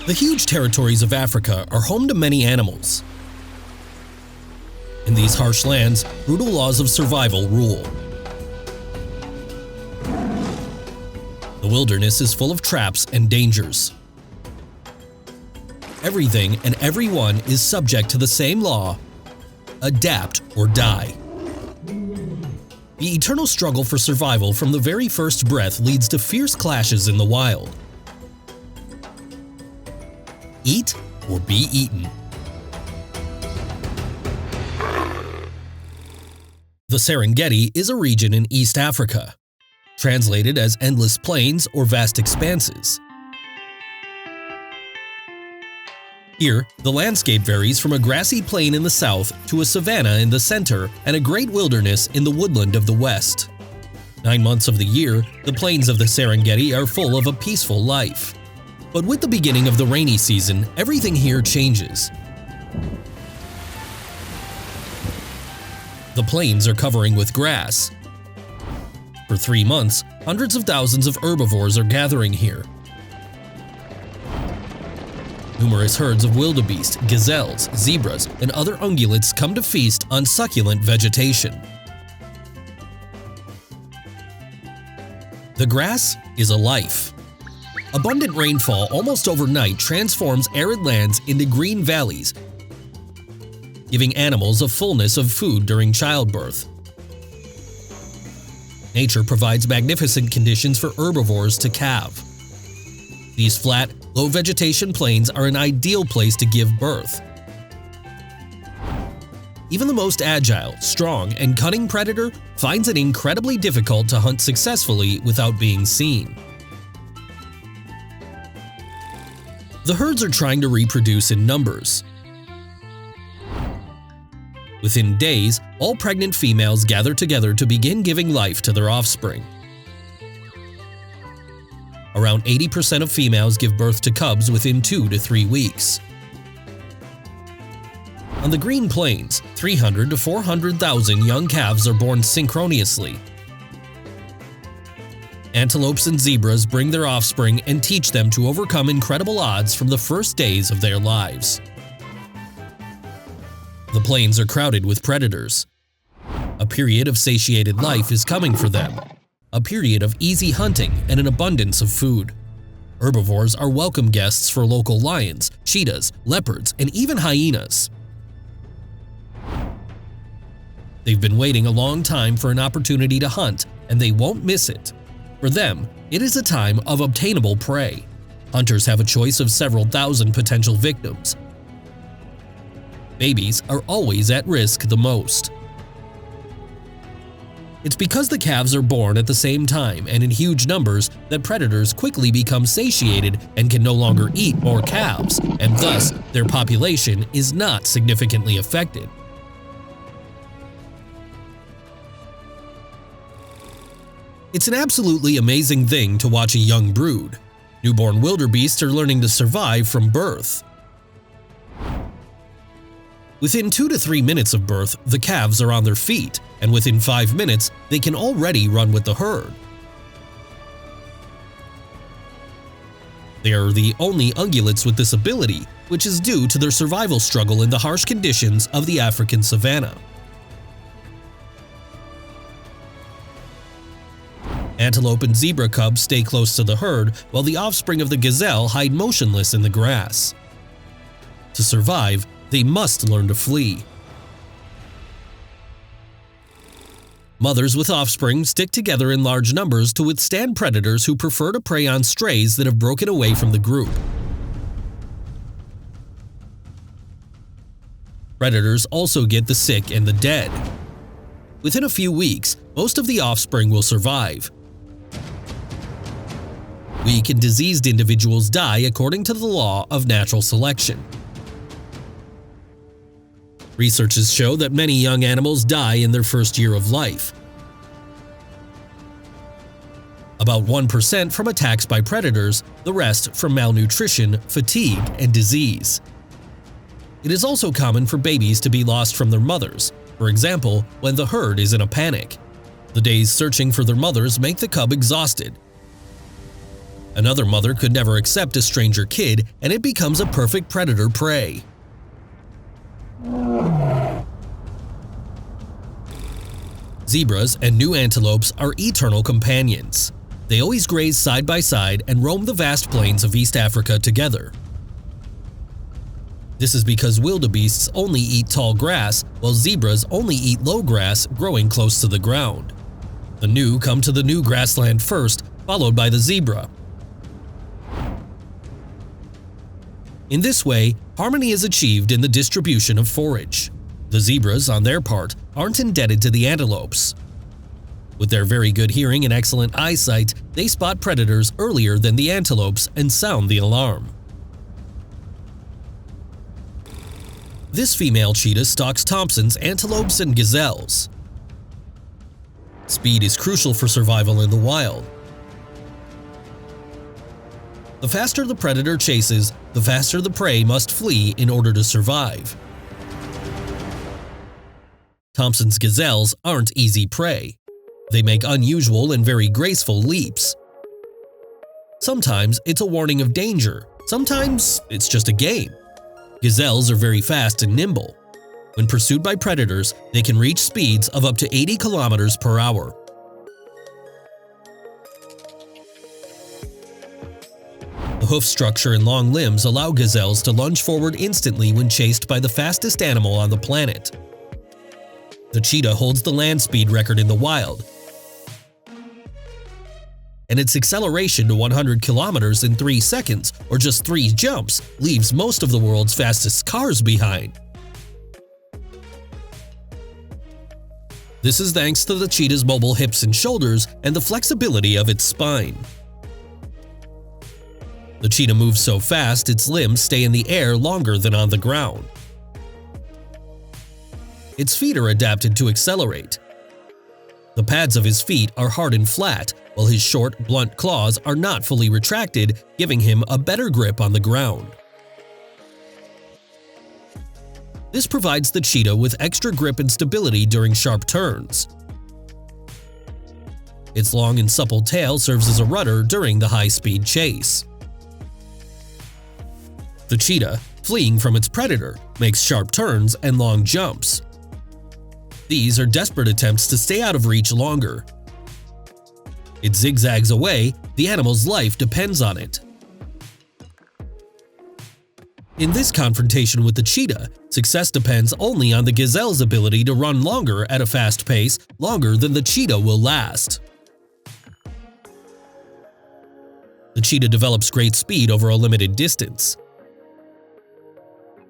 The huge territories of Africa are home to many animals. In these harsh lands, brutal laws of survival rule. The wilderness is full of traps and dangers. Everything and everyone is subject to the same law: adapt or die. The eternal struggle for survival from the very first breath leads to fierce clashes in the wild. Eat or be eaten. The Serengeti is a region in East Africa, translated as endless plains or vast expanses. Here, the landscape varies from a grassy plain in the south to a savanna in the center and a great wilderness in the woodland of the west. 9 months of the year, the plains of the Serengeti are full of a peaceful life. But with the beginning of the rainy season, everything here changes. The plains are covering with grass. For 3 months, hundreds of thousands of herbivores are gathering here. Numerous herds of wildebeest, gazelles, zebras, and other ungulates come to feast on succulent vegetation. The grass is a life. Abundant rainfall almost overnight transforms arid lands into green valleys, giving animals a fullness of food during childbirth. Nature provides magnificent conditions for herbivores to calve. These flat, low-vegetation plains are an ideal place to give birth. Even the most agile, strong, and cunning predator finds it incredibly difficult to hunt successfully without being seen. The herds are trying to reproduce in numbers. Within days, all pregnant females gather together to begin giving life to their offspring. Around 80% of females give birth to cubs within 2 to 3 weeks. On the Green Plains, 300 to 400,000 young calves are born synchronously. Antelopes and zebras bring their offspring and teach them to overcome incredible odds from the first days of their lives. The plains are crowded with predators. A period of satiated life is coming for them. A period of easy hunting and an abundance of food. Herbivores are welcome guests for local lions, cheetahs, leopards, and even hyenas. They've been waiting a long time for an opportunity to hunt, and they won't miss it. For them, it is a time of obtainable prey. Hunters have a choice of several thousand potential victims. Babies are always at risk the most. It's because the calves are born at the same time and in huge numbers that predators quickly become satiated and can no longer eat more calves, and thus their population is not significantly affected. It's an absolutely amazing thing to watch a young brood. Newborn wildebeest are learning to survive from birth. Within 2 to 3 minutes of birth, the calves are on their feet, and within 5 minutes, they can already run with the herd. They are the only ungulates with this ability, which is due to their survival struggle in the harsh conditions of the African savanna. Antelope and zebra cubs stay close to the herd, while the offspring of the gazelle hide motionless in the grass. To survive, they must learn to flee. Mothers with offspring stick together in large numbers to withstand predators who prefer to prey on strays that have broken away from the group. Predators also get the sick and the dead. Within a few weeks, most of the offspring will survive. Weak and diseased individuals die according to the law of natural selection. Researches show that many young animals die in their first year of life. About 1% from attacks by predators, the rest from malnutrition, fatigue, and disease. It is also common for babies to be lost from their mothers, for example, when the herd is in a panic. The days searching for their mothers make the cub exhausted. Another mother could never accept a stranger kid, and it becomes a perfect predator prey. Zebras and new antelopes are eternal companions. They always graze side by side and roam the vast plains of East Africa together. This is because wildebeests only eat tall grass, while zebras only eat low grass growing close to the ground. The new come to the new grassland first, followed by the zebra. In this way, harmony is achieved in the distribution of forage. The zebras, on their part, aren't indebted to the antelopes. With their very good hearing and excellent eyesight, they spot predators earlier than the antelopes and sound the alarm. This female cheetah stalks Thompson's antelopes and gazelles. Speed is crucial for survival in the wild. The faster the predator chases, the faster the prey must flee in order to survive. Thompson's gazelles aren't easy prey. They make unusual and very graceful leaps. Sometimes it's a warning of danger, sometimes it's just a game. Gazelles are very fast and nimble. When pursued by predators, they can reach speeds of up to 80 kilometers per hour. The hoof structure and long limbs allow gazelles to lunge forward instantly when chased by the fastest animal on the planet. The cheetah holds the land speed record in the wild, and its acceleration to 100 kilometers in 3 seconds, or just 3 jumps, leaves most of the world's fastest cars behind. This is thanks to the cheetah's mobile hips and shoulders and the flexibility of its spine. The cheetah moves so fast its limbs stay in the air longer than on the ground. Its feet are adapted to accelerate. The pads of his feet are hard and flat, while his short, blunt claws are not fully retracted, giving him a better grip on the ground. This provides the cheetah with extra grip and stability during sharp turns. Its long and supple tail serves as a rudder during the high-speed chase. The cheetah, fleeing from its predator, makes sharp turns and long jumps. These are desperate attempts to stay out of reach longer. It zigzags away, the animal's life depends on it. In this confrontation with the cheetah, success depends only on the gazelle's ability to run longer at a fast pace, longer than the cheetah will last. The cheetah develops great speed over a limited distance.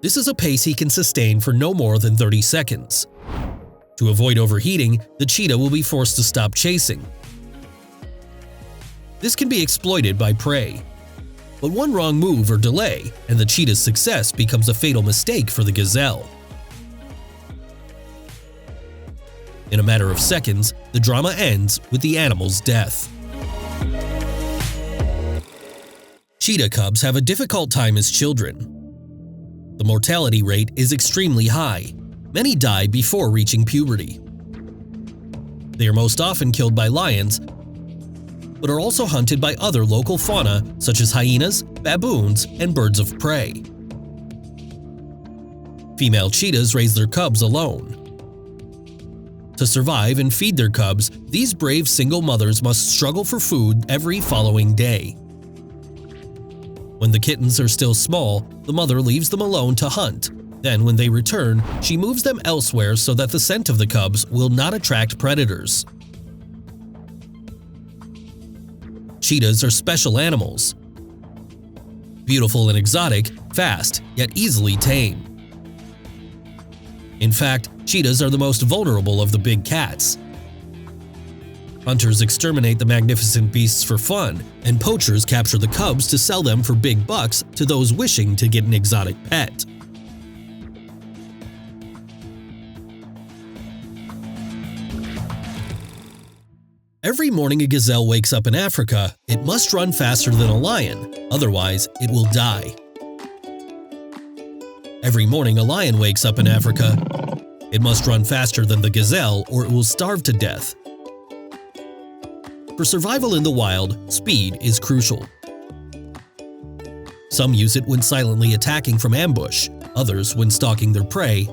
This is a pace he can sustain for no more than 30 seconds. To avoid overheating, the cheetah will be forced to stop chasing. This can be exploited by prey. But one wrong move or delay, and the cheetah's success becomes a fatal mistake for the gazelle. In a matter of seconds, the drama ends with the animal's death. Cheetah cubs have a difficult time as children. The mortality rate is extremely high. Many die before reaching puberty. They are most often killed by lions, but are also hunted by other local fauna such as hyenas, baboons, and birds of prey. Female cheetahs raise their cubs alone. To survive and feed their cubs, these brave single mothers must struggle for food every following day. When the kittens are still small, the mother leaves them alone to hunt. Then, when they return, she moves them elsewhere so that the scent of the cubs will not attract predators. Cheetahs are special animals. Beautiful and exotic, fast, yet easily tamed. In fact, cheetahs are the most vulnerable of the big cats. Hunters exterminate the magnificent beasts for fun, and poachers capture the cubs to sell them for big bucks to those wishing to get an exotic pet. Every morning a gazelle wakes up in Africa, it must run faster than a lion, otherwise it will die. Every morning a lion wakes up in Africa, it must run faster than the gazelle or it will starve to death. For survival in the wild, speed is crucial. Some use it when silently attacking from ambush, others when stalking their prey,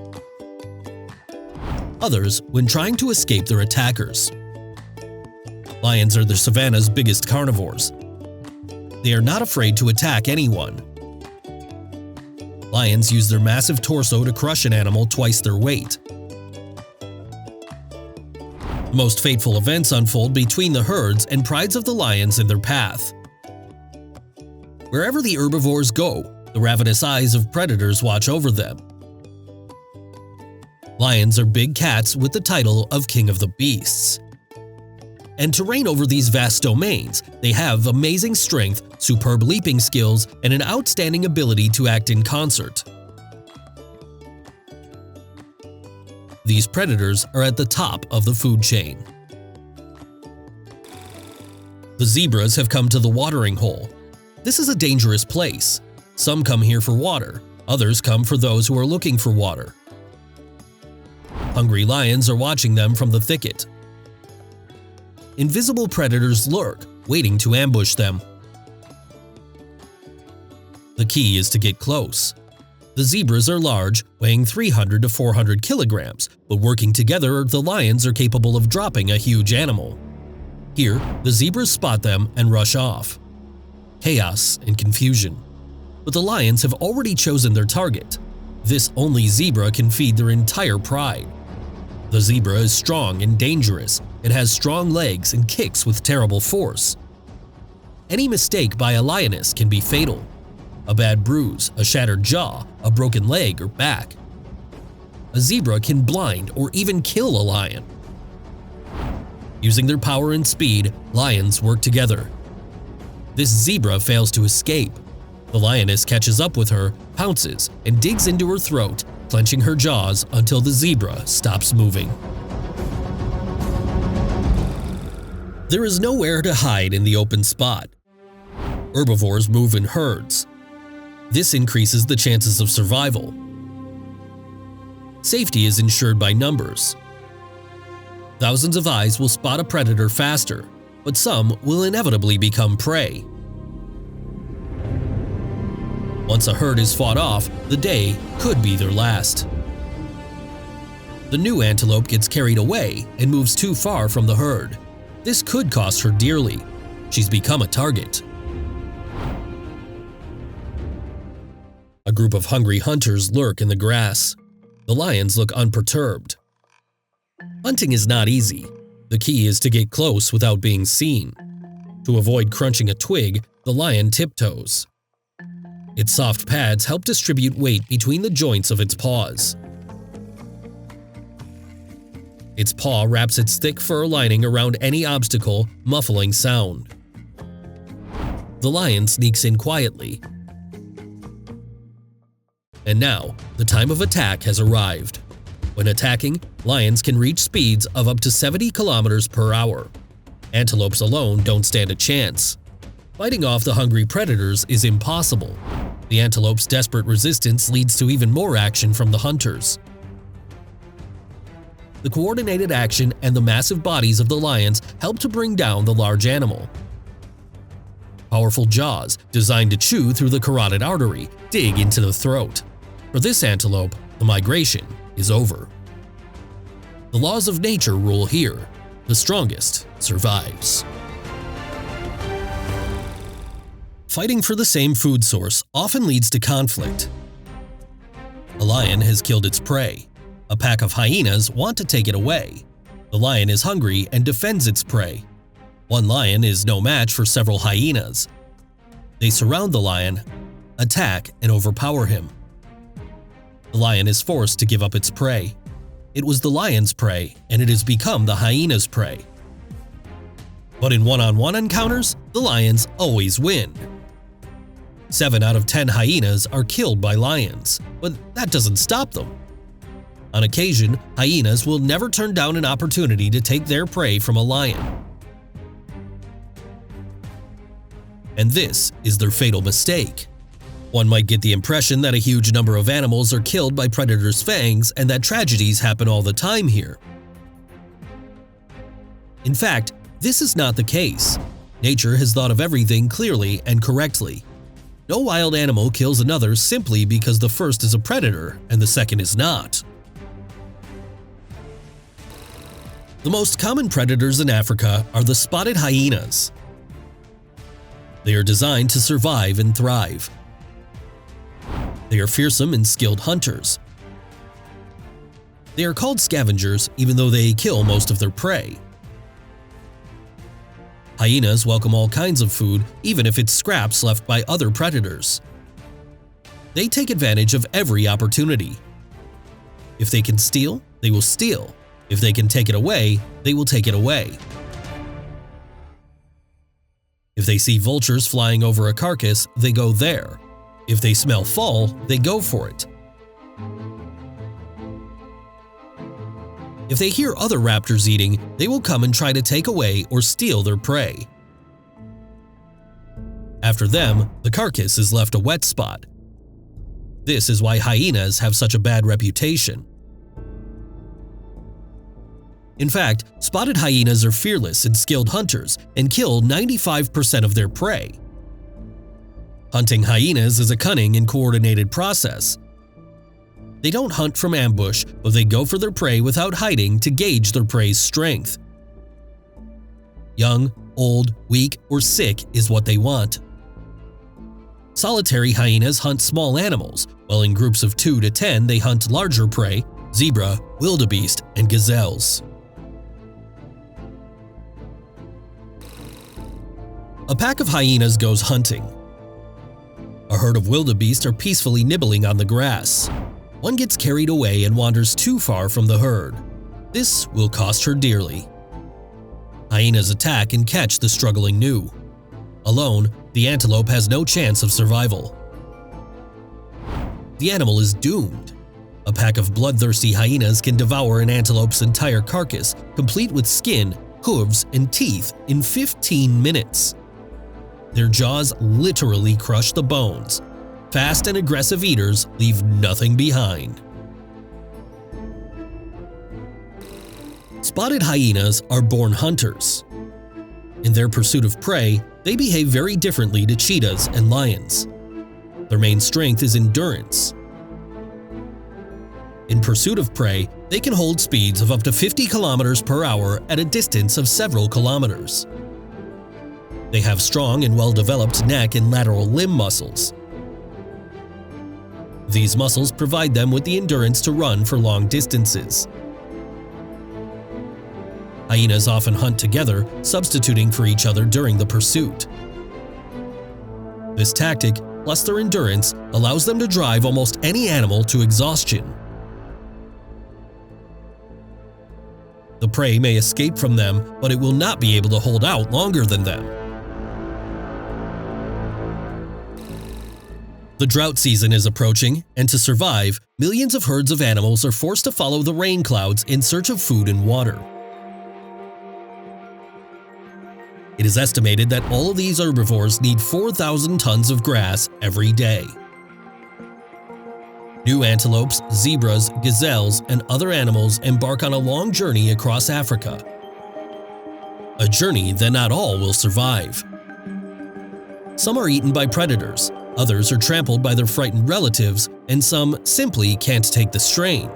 others when trying to escape their attackers. Lions are the savanna's biggest carnivores. They are not afraid to attack anyone. Lions use their massive torso to crush an animal twice their weight. The most fateful events unfold between the herds and prides of the lions in their path. Wherever the herbivores go, the ravenous eyes of predators watch over them. Lions are big cats with the title of King of the Beasts. And to reign over these vast domains, they have amazing strength, superb leaping skills, and an outstanding ability to act in concert. These predators are at the top of the food chain. The zebras have come to the watering hole. This is a dangerous place. Some come here for water, others come for those who are looking for water. Hungry lions are watching them from the thicket. Invisible predators lurk, waiting to ambush them. The key is to get close. The zebras are large, weighing 300 to 400 kilograms, but working together, the lions are capable of dropping a huge animal. Here, the zebras spot them and rush off. Chaos and confusion. But the lions have already chosen their target. This only zebra can feed their entire pride. The zebra is strong and dangerous. It has strong legs and kicks with terrible force. Any mistake by a lioness can be fatal. A bad bruise, a shattered jaw, a broken leg or back. A zebra can blind or even kill a lion. Using their power and speed, lions work together. This zebra fails to escape. The lioness catches up with her, pounces, and digs into her throat, clenching her jaws until the zebra stops moving. There is nowhere to hide in the open spot. Herbivores move in herds. This increases the chances of survival. Safety is ensured by numbers. Thousands of eyes will spot a predator faster, but some will inevitably become prey. Once a herd is fought off, the day could be their last. The new antelope gets carried away and moves too far from the herd. This could cost her dearly. She's become a target. A group of hungry hunters lurk in the grass. The lions look unperturbed. Hunting is not easy. The key is to get close without being seen. To avoid crunching a twig, the lion tiptoes. Its soft pads help distribute weight between the joints of its paws. Its paw wraps its thick fur lining around any obstacle, muffling sound. The lion sneaks in quietly. And now, the time of attack has arrived. When attacking, lions can reach speeds of up to 70 kilometers per hour. Antelopes alone don't stand a chance. Fighting off the hungry predators is impossible. The antelope's desperate resistance leads to even more action from the hunters. The coordinated action and the massive bodies of the lions help to bring down the large animal. Powerful jaws, designed to chew through the carotid artery, dig into the throat. For this antelope, the migration is over. The laws of nature rule here. The strongest survives. Fighting for the same food source often leads to conflict. A lion has killed its prey. A pack of hyenas want to take it away. The lion is hungry and defends its prey. One lion is no match for several hyenas. They surround the lion, attack, and overpower him. The lion is forced to give up its prey. It was the lion's prey, and it has become the hyena's prey. But in one-on-one encounters, the lions always win. 7 out of 10 hyenas are killed by lions, but that doesn't stop them. On occasion, hyenas will never turn down an opportunity to take their prey from a lion. And this is their fatal mistake. One might get the impression that a huge number of animals are killed by predators' fangs and that tragedies happen all the time here. In fact, This is not the case. Nature has thought of everything clearly and correctly. No wild animal kills another simply because the first is a predator and the second is not. The most common predators in Africa are the spotted hyenas. They are designed to survive and thrive. They are fearsome and skilled hunters. They are called scavengers even though they kill most of their prey. Hyenas welcome all kinds of food, even if it's scraps left by other predators. They take advantage of every opportunity. If they can steal, they will steal. If they can take it away, they will take it away. If they see vultures flying over a carcass, they go there. If they smell fall, they go for it. If they hear other raptors eating, they will come and try to take away or steal their prey. After them, the carcass is left a wet spot. This is why hyenas have such a bad reputation. In fact, spotted hyenas are fearless and skilled hunters and kill 95% of their prey. Hunting hyenas is a cunning and coordinated process. They don't hunt from ambush, but they go for their prey without hiding to gauge their prey's strength. Young, old, weak, or sick is what they want. Solitary hyenas hunt small animals, while in groups of 2 to 10 they hunt larger prey, zebra, wildebeest, and gazelles. A pack of hyenas goes hunting. A herd of wildebeest are peacefully nibbling on the grass. One gets carried away and wanders too far from the herd. This will cost her dearly. Hyenas attack and catch the struggling gnu. Alone, the antelope has no chance of survival. The animal is doomed. A pack of bloodthirsty hyenas can devour an antelope's entire carcass, complete with skin, hooves, and teeth, in 15 minutes. Their jaws literally crush the bones. Fast and aggressive eaters leave nothing behind. Spotted hyenas are born hunters. In their pursuit of prey, they behave very differently to cheetahs and lions. Their main strength is endurance. In pursuit of prey, they can hold speeds of up to 50 kilometers per hour at a distance of several kilometers. They have strong and well-developed neck and lateral limb muscles. These muscles provide them with the endurance to run for long distances. Hyenas often hunt together, substituting for each other during the pursuit. This tactic, plus their endurance, allows them to drive almost any animal to exhaustion. The prey may escape from them, but it will not be able to hold out longer than them. The drought season is approaching, and to survive, millions of herds of animals are forced to follow the rain clouds in search of food and water. It is estimated that all of these herbivores need 4,000 tons of grass every day. New antelopes, zebras, gazelles, and other animals embark on a long journey across Africa. A journey that not all will survive. Some are eaten by predators. Others are trampled by their frightened relatives, and some simply can't take the strain.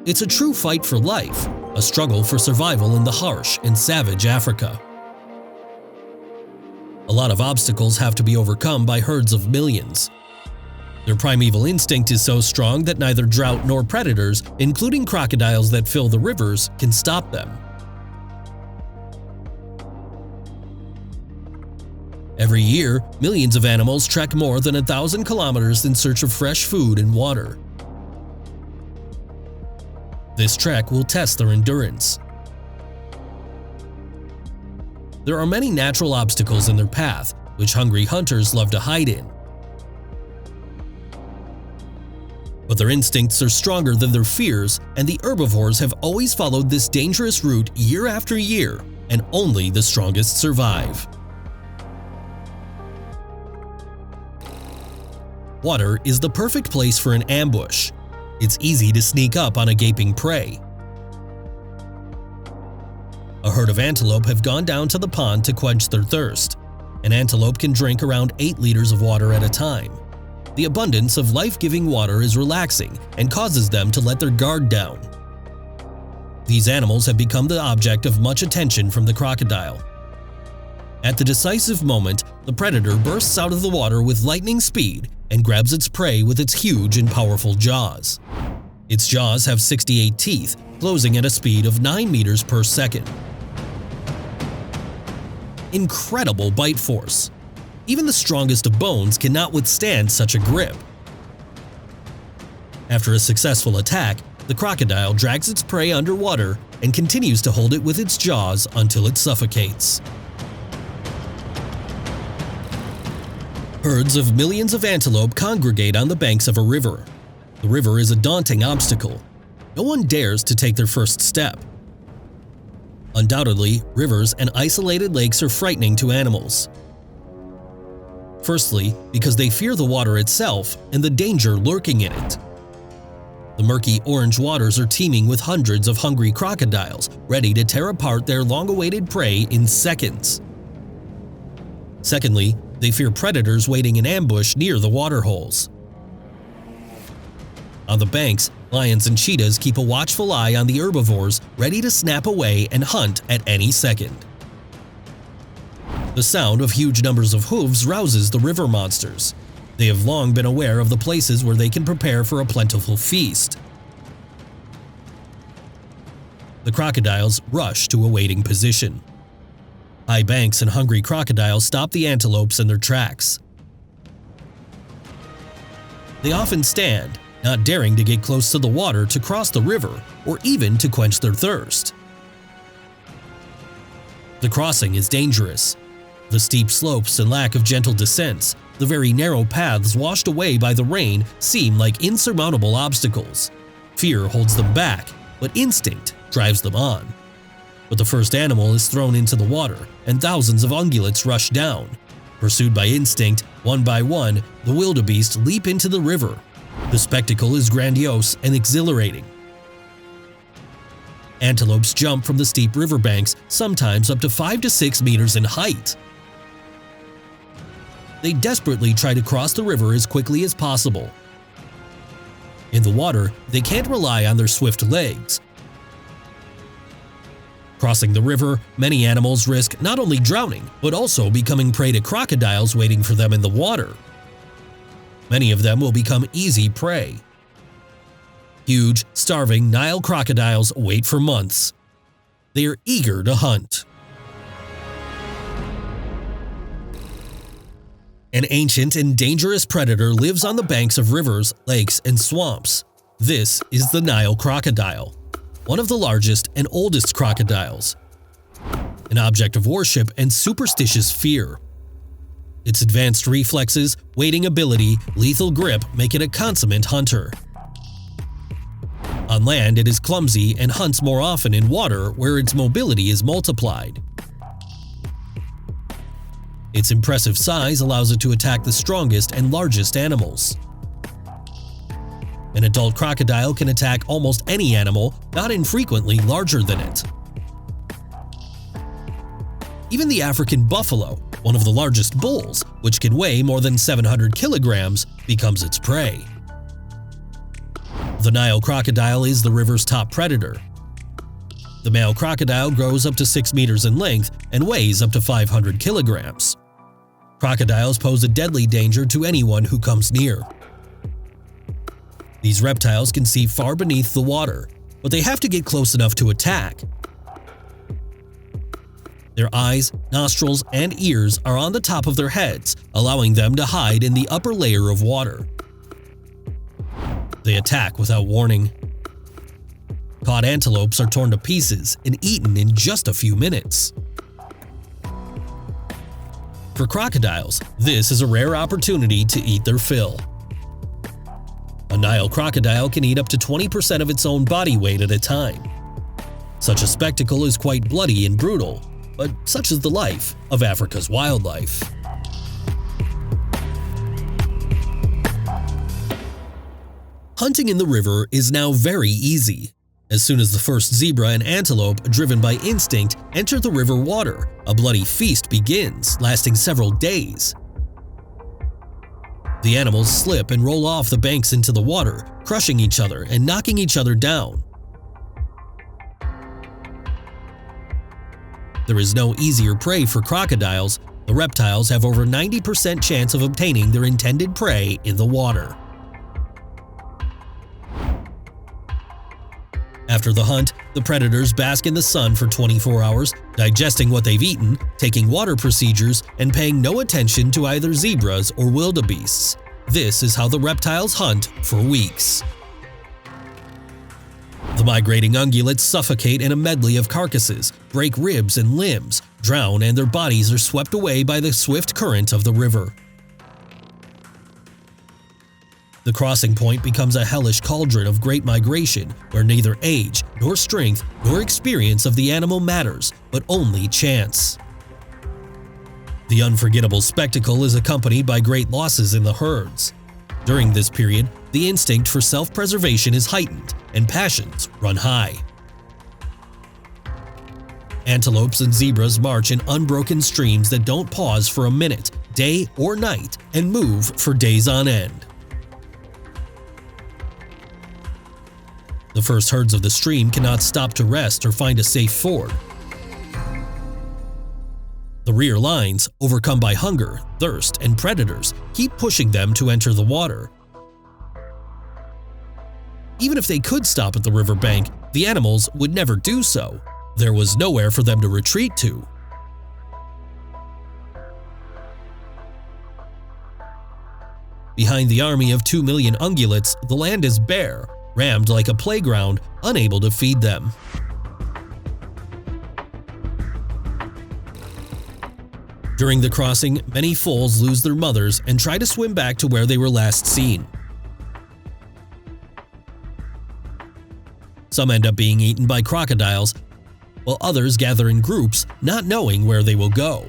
It's a true fight for life, a struggle for survival in the harsh and savage Africa. A lot of obstacles have to be overcome by herds of millions. Their primeval instinct is so strong that neither drought nor predators, including crocodiles that fill the rivers, can stop them. Every year, millions of animals trek more than 1,000 kilometers in search of fresh food and water. This trek will test their endurance. There are many natural obstacles in their path, which hungry hunters love to hide in. But their instincts are stronger than their fears, and the herbivores have always followed this dangerous route year after year, and only the strongest survive. Water is the perfect place for an ambush. It's easy to sneak up on a gaping prey. A herd of antelope have gone down to the pond to quench their thirst. An antelope can drink around 8 liters of water at a time. The abundance of life-giving water is relaxing and causes them to let their guard down. These animals have become the object of much attention from the crocodile. At the decisive moment, the predator bursts out of the water with lightning speed and grabs its prey with its huge and powerful jaws. Its jaws have 68 teeth, closing at a speed of 9 meters per second. Incredible bite force. Even the strongest of bones cannot withstand such a grip. After a successful attack, the crocodile drags its prey underwater and continues to hold it with its jaws until it suffocates. Herds of millions of antelope congregate on the banks of a river. The river is a daunting obstacle. No one dares to take their first step. Undoubtedly, rivers and isolated lakes are frightening to animals. Firstly, because they fear the water itself and the danger lurking in it. The murky orange waters are teeming with hundreds of hungry crocodiles ready to tear apart their long-awaited prey in seconds. Secondly, they fear predators waiting in ambush near the waterholes. On the banks, lions and cheetahs keep a watchful eye on the herbivores, ready to snap away and hunt at any second. The sound of huge numbers of hooves rouses the river monsters. They have long been aware of the places where they can prepare for a plentiful feast. The crocodiles rush to a waiting position. High banks and hungry crocodiles stop the antelopes in their tracks. They often stand, not daring to get close to the water to cross the river or even to quench their thirst. The crossing is dangerous. The steep slopes and lack of gentle descents, the very narrow paths washed away by the rain seem like insurmountable obstacles. Fear holds them back, but instinct drives them on. But the first animal is thrown into the water, and thousands of ungulates rush down. Pursued by instinct, one by one, the wildebeest leap into the river. The spectacle is grandiose and exhilarating. Antelopes jump from the steep riverbanks, sometimes up to 5 to 6 meters in height. They desperately try to cross the river as quickly as possible. In the water, they can't rely on their swift legs. Crossing the river, many animals risk not only drowning, but also becoming prey to crocodiles waiting for them in the water. Many of them will become easy prey. Huge, starving Nile crocodiles wait for months. They are eager to hunt. An ancient and dangerous predator lives on the banks of rivers, lakes, and swamps. This is the Nile crocodile, one of the largest and oldest crocodiles. An object of worship and superstitious fear. Its advanced reflexes, wading ability, lethal grip make it a consummate hunter. On land, it is clumsy and hunts more often in water where its mobility is multiplied. Its impressive size allows it to attack the strongest and largest animals. An adult crocodile can attack almost any animal, not infrequently larger than it. Even the African buffalo, one of the largest bulls, which can weigh more than 700 kilograms, becomes its prey. The Nile crocodile is the river's top predator. The male crocodile grows up to 6 meters in length and weighs up to 500 kilograms. Crocodiles pose a deadly danger to anyone who comes near. These reptiles can see far beneath the water, but they have to get close enough to attack. Their eyes, nostrils, and ears are on the top of their heads, allowing them to hide in the upper layer of water. They attack without warning. Caught antelopes are torn to pieces and eaten in just a few minutes. For crocodiles, this is a rare opportunity to eat their fill. A Nile crocodile can eat up to 20% of its own body weight at a time. Such a spectacle is quite bloody and brutal, but such is the life of Africa's wildlife. Hunting in the river is now very easy. As soon as the first zebra and antelope, driven by instinct, enter the river water, a bloody feast begins, lasting several days. The animals slip and roll off the banks into the water, crushing each other and knocking each other down. There is no easier prey for crocodiles. The reptiles have over 90% chance of obtaining their intended prey in the water. After the hunt, the predators bask in the sun for 24 hours, digesting what they've eaten, taking water procedures, and paying no attention to either zebras or wildebeests. This is how the reptiles hunt for weeks. The migrating ungulates suffocate in a medley of carcasses, break ribs and limbs, drown, and their bodies are swept away by the swift current of the river. The crossing point becomes a hellish cauldron of great migration where neither age, nor strength, nor experience of the animal matters, but only chance. The unforgettable spectacle is accompanied by great losses in the herds. During this period, the instinct for self-preservation is heightened and passions run high. Antelopes and zebras march in unbroken streams that don't pause for a minute, day or night, and move for days on end. The first herds of the stream cannot stop to rest or find a safe ford. The rear lines, overcome by hunger, thirst, and predators, keep pushing them to enter the water. Even if they could stop at the riverbank, the animals would never do so. There was nowhere for them to retreat to. Behind the army of 2 million ungulates, the land is bare, rammed like a playground, unable to feed them. During the crossing, many foals lose their mothers and try to swim back to where they were last seen. Some end up being eaten by crocodiles, while others gather in groups, not knowing where they will go.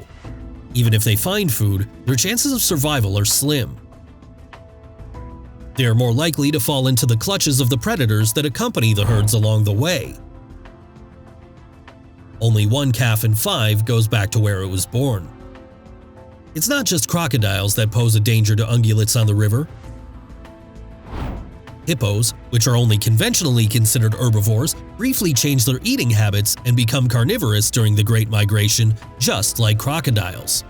Even if they find food, their chances of survival are slim. They are more likely to fall into the clutches of the predators that accompany the herds along the way. Only 1 calf in 5 goes back to where it was born. It's not just crocodiles that pose a danger to ungulates on the river. Hippos, which are only conventionally considered herbivores, briefly change their eating habits and become carnivorous during the Great Migration, just like crocodiles.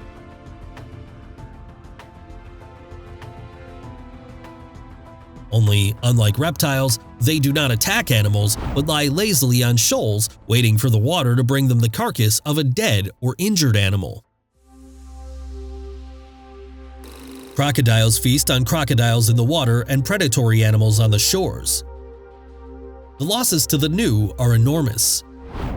Only, unlike reptiles, they do not attack animals but lie lazily on shoals, waiting for the water to bring them the carcass of a dead or injured animal. Crocodiles feast on crocodiles in the water and predatory animals on the shores. The losses to the new are enormous.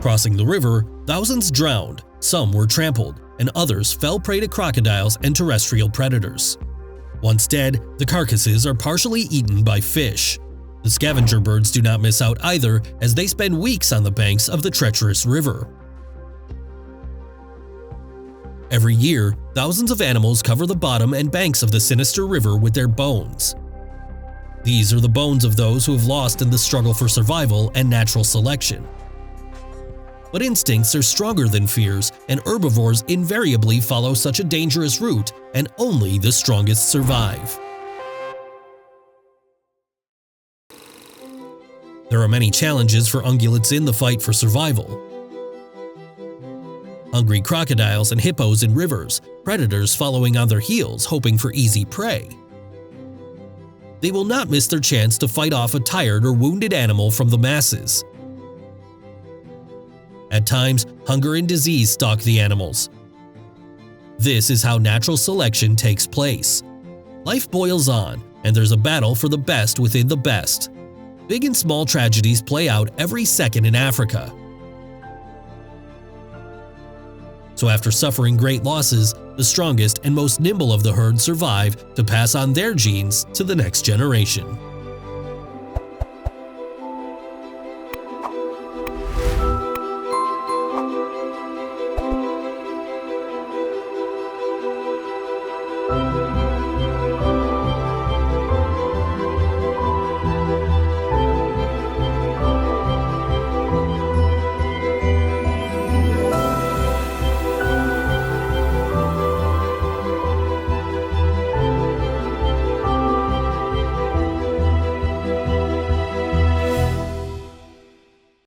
Crossing the river, thousands drowned, some were trampled, and others fell prey to crocodiles and terrestrial predators. Once dead, the carcasses are partially eaten by fish. The scavenger birds do not miss out either, as they spend weeks on the banks of the treacherous river. Every year, thousands of animals cover the bottom and banks of the sinister river with their bones. These are the bones of those who have lost in the struggle for survival and natural selection. But instincts are stronger than fears, and herbivores invariably follow such a dangerous route, and only the strongest survive. There are many challenges for ungulates in the fight for survival. Hungry crocodiles and hippos in rivers, predators following on their heels hoping for easy prey. They will not miss their chance to fight off a tired or wounded animal from the masses. At times, hunger and disease stalk the animals. This is how natural selection takes place. Life boils on, and there's a battle for the best within the best. Big and small tragedies play out every second in Africa. So after suffering great losses, the strongest and most nimble of the herd survive to pass on their genes to the next generation.